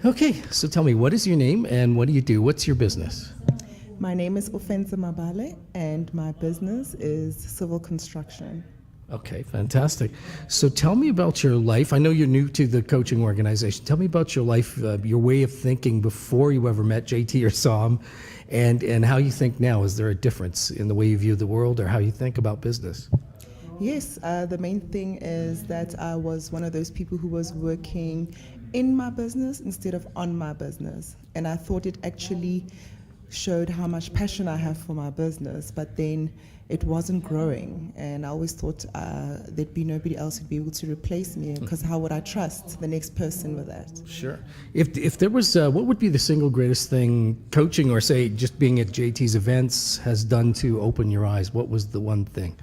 Okay, so tell me, what is your name and what do you do? What's your business? My name is Peontse Mabale, and my business is civil construction. Okay, fantastic. So tell me about your life. I know you're new to the coaching organization. Tell me about your life, your way of thinking before you ever met JT or saw him, and how you think now. Is there a difference in the way you view the world or how you think about business? Yes, the main thing is that I was one of those people who was working in my business instead of on my business. And I thought it actually showed how much passion I have for my business, but then it wasn't growing. And I always thought there'd be nobody else who'd be able to replace me, because how would I trust the next person with that? Sure. If there was, what would be the single greatest thing coaching or say just being at JT's events has done to open your eyes? What was the one thing?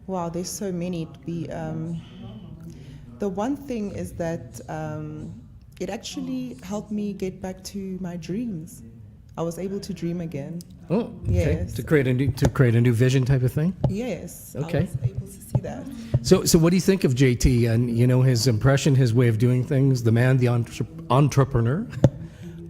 Wow, there's so many. The one thing is that it actually helped me get back to my dreams. I was able to dream again. Oh, okay. Yes. To create a new vision type of thing? Yes. Okay. I was able to see that. So what do you think of JT and his impression, his way of doing things, the man, the entrepreneur?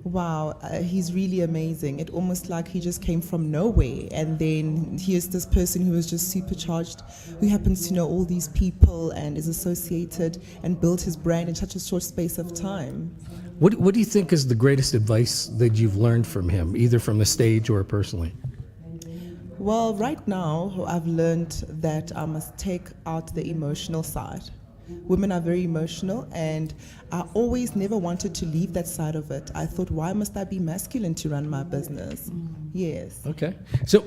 Wow, he's really amazing. It almost like he just came from nowhere, and then here's this person who is just supercharged, who happens to know all these people and is associated and built his brand in such a short space of time. What do you think is the greatest advice that you've learned from him, either from the stage or personally? Well, right now I've learned that I must take out the emotional side. Women are very emotional, and I always never wanted to leave that side of it. I thought, why must I be masculine to run my business? Yes. Okay. So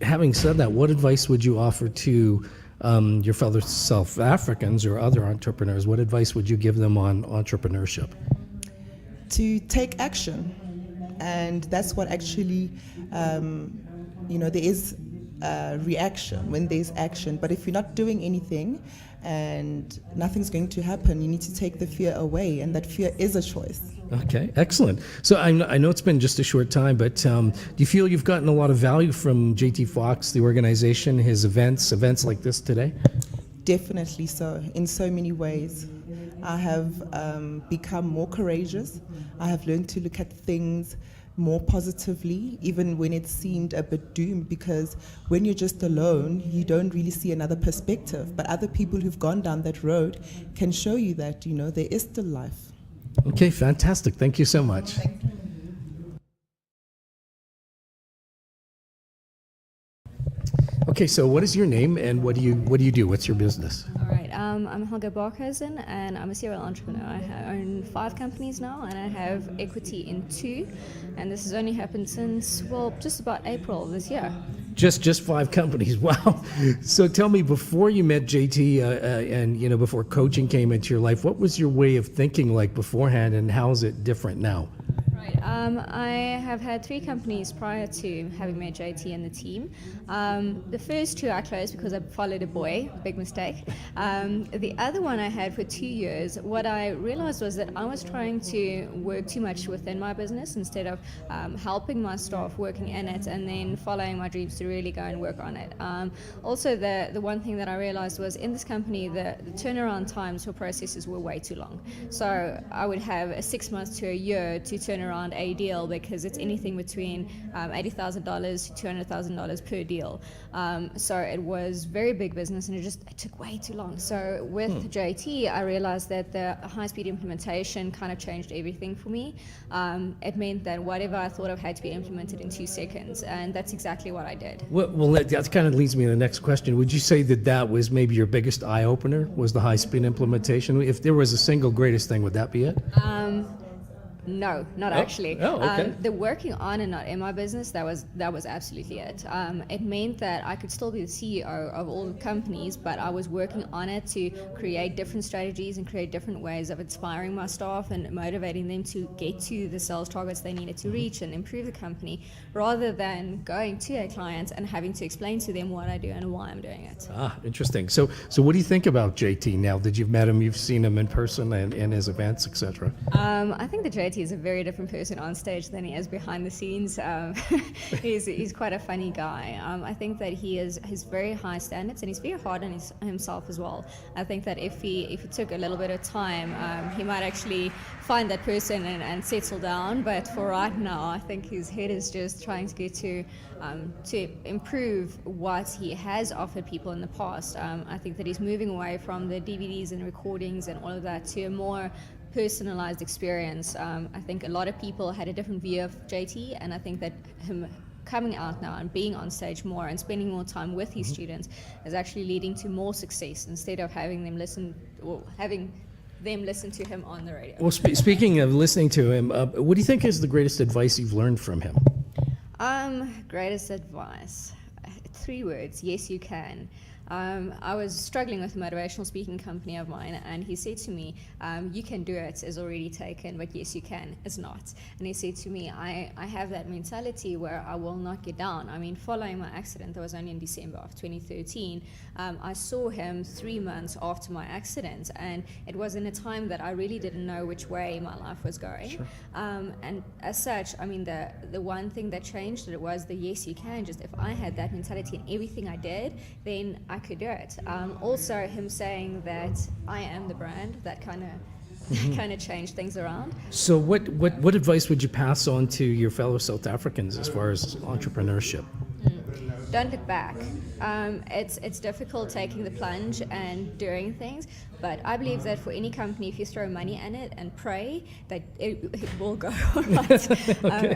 having said that, what advice would you offer to your fellow South Africans or other entrepreneurs? What advice would you give them on entrepreneurship? To take action, and that's what actually, there is reaction when there's action. But if you're not doing anything and nothing's going to happen, you need to take the fear away, and that fear is a choice. Okay, excellent. So I know it's been just a short time, but do you feel you've gotten a lot of value from JT Foxx, the organization, his events like this today? Definitely so, in so many ways. I have become more courageous. I have learned to look at things more positively, even when it seemed a bit doomed, because when you're just alone, you don't really see another perspective. But other people who've gone down that road can show you that, there is still life. Okay, fantastic. Thank you so much. Thank you. Okay, so what is your name and what do you do? What's your business? All right, I'm Helga Barkhuizen, and I'm a serial entrepreneur. I own 5 companies now, and I have equity in 2, and this has only happened since, just about April this year. Just 5 companies. Wow. So tell me, before you met JT and before coaching came into your life, what was your way of thinking like beforehand, and how is it different now? Right. I have had 3 companies prior to having met JT and the team. The first 2 I closed because I followed a boy, big mistake. The other one I had for 2 years. What I realized was that I was trying to work too much within my business instead of helping my staff working in it and then following my dreams to really go and work on it. Also, the one thing that I realized was in this company, the turnaround times for processes were way too long. So I would have 6 months to a year to turn around a deal, because it's anything between $80,000 to $200,000 per deal. So it was very big business, and it took way too long. So with JT, I realized that the high-speed implementation kind of changed everything for me. It meant that whatever I thought of had to be implemented in 2 seconds, and that's exactly what I did. Well, that kind of leads me to the next question. Would you say that was maybe your biggest eye-opener, was the high-speed implementation? If there was a single greatest thing, would that be it? No, not actually. Oh, okay. The working on and not in my business, that was absolutely it. It meant that I could still be the CEO of all the companies, but I was working on it to create different strategies and create different ways of inspiring my staff and motivating them to get to the sales targets they needed to reach and improve the company, rather than going to a client and having to explain to them what I do and why I'm doing it. Interesting. So what do you think about JT now that you've met him, you've seen him in person and his events, etc.? I think the JT JT is a very different person on stage than he is behind the scenes. He's quite a funny guy. I think that he's very high standards, and he's very hard on himself as well. I think that if he took a little bit of time, he might actually find that person and settle down. But for right now, I think his head is just trying to get to improve what he has offered people in the past. I think that he's moving away from the DVDs and recordings and all of that to a more personalized experience. I think a lot of people had a different view of JT, and I think that him coming out now and being on stage more and spending more time with his students is actually leading to more success instead of having them listen to him on the radio. Well, speaking of listening to him, what do you think is the greatest advice you've learned from him? Greatest advice. 3 words: yes, you can. I was struggling with a motivational speaking company of mine, and he said to me, you can do it is already taken, but yes, you can is not. And he said to me, I have that mentality where I will not get down. I mean, following my accident, that was only in December of 2013, I saw him 3 months after my accident, and it was in a time that I really didn't know which way my life was going. Sure. And as such, I mean, the one thing that changed it was the yes, you can. Just if I had that mentality in everything I did, then I could do it. Also, him saying that I am the brand, that kind of changed things around. So what advice would you pass on to your fellow South Africans as far as entrepreneurship? Don't look back. It's difficult taking the plunge and doing things, but I believe that for any company, if you throw money in it and pray, that it will go all right.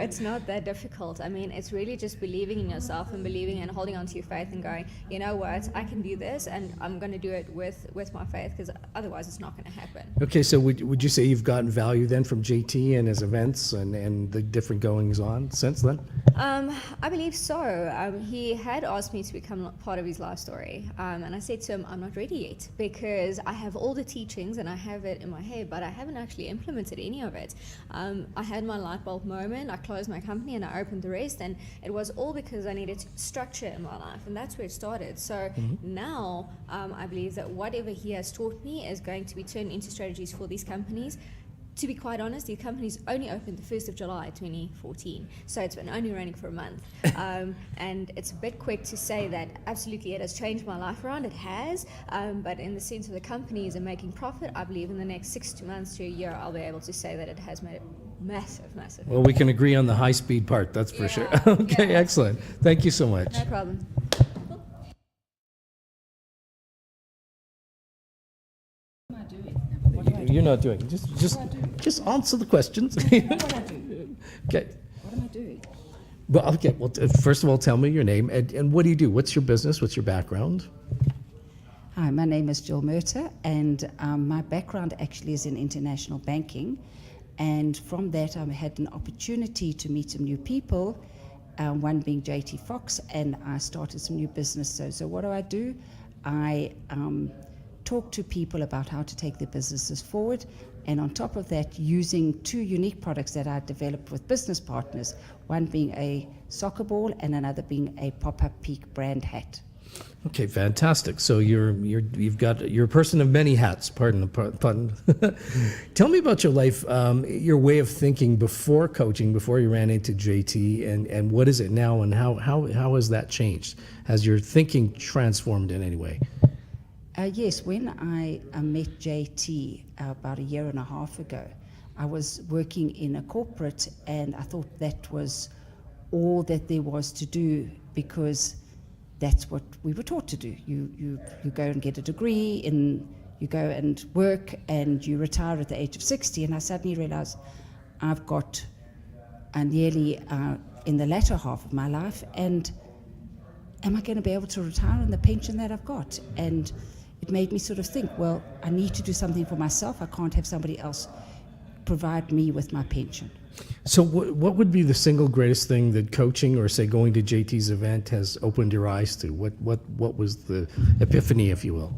It's not that difficult. I mean, it's really just believing in yourself and believing and holding on to your faith and going, you know what, I can do this, and I'm going to do it with my faith, because otherwise it's not going to happen. Okay, so would you say you've gotten value then from JT and his events and the different goings on since then? I believe so. He had asked me to become part of his life story, and I said to him, I'm not ready yet, because I have all the teachings and I have it in my head, but I haven't actually implemented any of it. I had my light bulb moment, I closed my company and I opened the rest, and it was all because I needed structure in my life, and that's where it started. So now I believe that whatever he has taught me is going to be turned into strategies for these companies. To be quite honest, the company's only opened the 1st of July 2014, so it's been only running for a month. And it's a bit quick to say that absolutely it has changed my life around. It has, but in the sense of the companies and making profit, I believe in the next 6 months to a year, I'll be able to say that it has made a massive. Well, we can agree on the high-speed part, that's for sure. Okay, excellent. Thank you so much. No problem. You're not doing. Just answer the questions. Okay. What am I doing? Well, okay. Well, first of all, tell me your name and what do you do? What's your business? What's your background? Hi, my name is Jill Murtaugh, and my background actually is in international banking. And from that, I had an opportunity to meet some new people, one being JT Foxx, and I started some new business. So what do? I talk to people about how to take their businesses forward, and on top of that, using 2 unique products that I developed with business partners, one being a soccer ball and another being a pop-up peak brand hat. Okay, fantastic. So you're a person of many hats. Pardon the pun. Tell me about your life, your way of thinking before coaching, before you ran into JT, and what is it now, and how has that changed? Has your thinking transformed in any way? Yes, when I met JT about 1.5 years ago, I was working in a corporate, and I thought that was all that there was to do, because that's what we were taught to do. You go and get a degree, and you go and work, and you retire at the age of 60. And I suddenly realized I've got nearly in the latter half of my life, and am I going to be able to retire on the pension that I've got? And it made me sort of think, well, I need to do something for myself. I can't have somebody else provide me with my pension. So what would be the single greatest thing that coaching, or say going to JT's event, has opened your eyes to? What was the epiphany, if you will?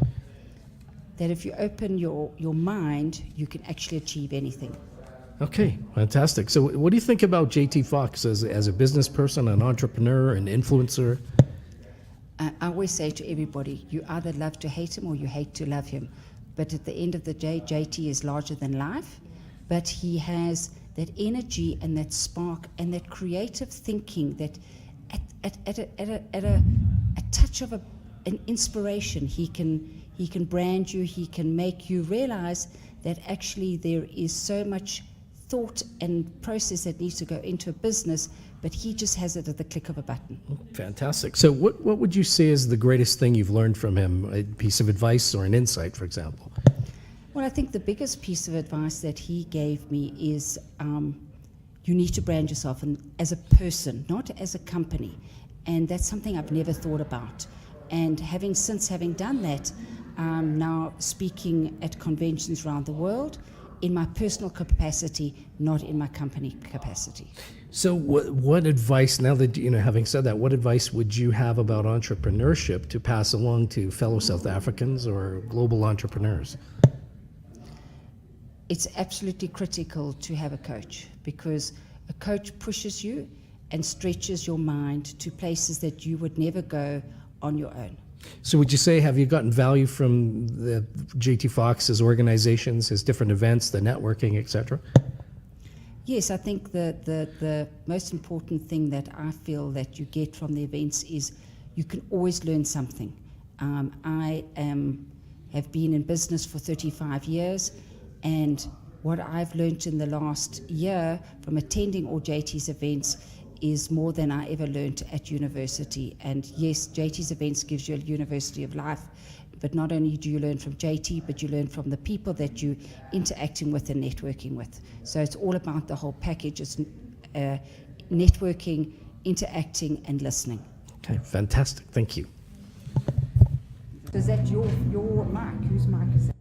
That if you open your mind, you can actually achieve anything. Okay, fantastic. So what do you think about JT Foxx as a business person, an entrepreneur, an influencer? I always say to everybody, you either love to hate him or you hate to love him. But at the end of the day, JT is larger than life, but he has that energy and that spark and that creative thinking that at a touch of an inspiration, he can brand you, he can make you realize that actually there is so much thought and process that needs to go into a business, but he just has it at the click of a button. Fantastic. So what would you say is the greatest thing you've learned from him, a piece of advice or an insight, for example? Well, I think the biggest piece of advice that he gave me is you need to brand yourself as a person, not as a company. And that's something I've never thought about. And since having done that, I'm now speaking at conventions around the world in my personal capacity, not in my company capacity. So what advice, now that, having said that, what advice would you have about entrepreneurship to pass along to fellow South Africans or global entrepreneurs? It's absolutely critical to have a coach, because a coach pushes you and stretches your mind to places that you would never go on your own. So would you say, have you gotten value from the JT Foxx's organizations, his different events, the networking, etc.? Yes, I think the most important thing that I feel that you get from the events is you can always learn something. I have been in business for 35 years, and what I've learned in the last year from attending all JT's events is more than I ever learned at university. And yes, JT's events gives you a university of life, but not only do you learn from JT, but you learn from the people that you're interacting with and networking with. So it's all about the whole package. It's networking, interacting, and listening. Okay, fantastic. Thank you. Is that your mic? Whose mic is that?